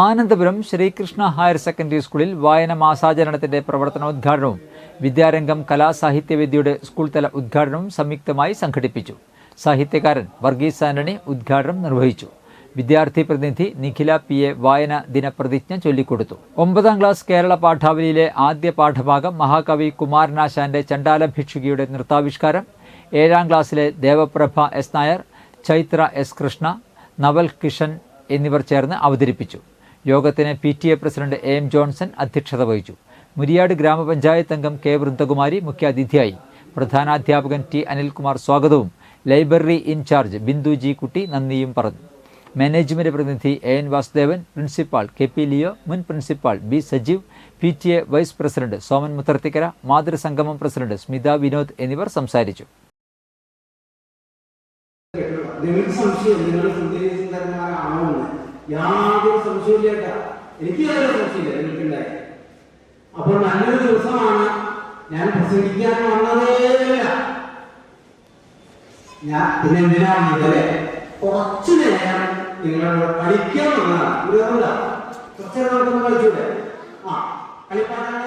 Anandapuram Sreekrishna higher secondary സ്കൂളിൽ വായന മാസാചരണത്തിന്റെ പ്രവർത്തനോദ്ഘാടനവും വിദ്യാരംഗം കലാസാഹിത്യവേദിയുടെ school തല ഉദ്ഘാടനവും സംയുക്തമായി സംഘടിപ്പിച്ചു. സാഹിത്യകാരൻ വർഗീസ് ആന്റണി ഉദ്ഘാടനം നിർവഹിച്ചു. വിദ്യാർത്ഥി പ്രതിനിധി നിഖില പി.എ. വായന ദിനപ്രതിജ്ഞ ചൊല്ലിക്കൊടുത്തു. 9ാം ക്ലാസ് കേരള പാഠാവലിയിലെ ആദ്യ പാഠഭാഗം മഹാകവി കുമാരനാശാന്റെ ചണ്ടാല ഭിക്ഷുകിയുടെ നൃത്താവിഷ്കാരം 7ാം ക്ലാസ്സിലെ ദേവപ്രഭ എസ്. നായർ, ചൈത്ര എസ്. കൃഷ്ണ, നവൽ കിഷൻ എന്നിവർ ചേർന്ന് അവതരിപ്പിച്ചു. യോഗത്തിന് PTA പ്രസിഡന്റ് AM ജോൺസൺ അധ്യക്ഷത വഹിച്ചു. മുരിയാട് ഗ്രാമപഞ്ചായത്ത് അംഗം K. വൃന്ദകുമാരി മുഖ്യാതിഥിയായി. പ്രധാനാധ്യാപകൻ T. അനിൽകുമാർ സ്വാഗതവും ലൈബ്രറി ഇൻചാർജ് ബിന്ദു G. കുട്ടി നന്ദിയും പറഞ്ഞു. മാനേജ്മെന്റ് പ്രതിനിധി AN Vasudevan, principal KP Leo, മുൻ principal B. Sajeev, PTA vice president Soman Mutharthikkara, മാതൃസംഗമം പ്രസിഡന്റ് സ്മിത വിനോദ് എന്നിവർ സംസാരിച്ചു. യാതൊരു സംശയമില്ല, എനിക്ക് യാതൊരു സംശയമില്ല നിങ്ങൾക്കുണ്ടായി. അപ്പോൾ നല്ലൊരു ദിവസമാണ്. ഞാൻ പ്രസംഗിക്കാൻ വന്നതേയില്ല. ഞാൻ പിന്നെ എന്തിനാണ് ഇതല്ലേ കുറച്ചു നേരം നിങ്ങളോട് കളിക്കാൻ വന്നതാണ്. കുറച്ചു നേരം കളിച്ചൂടെ? കളിപ്പാട്ടങ്ങൾ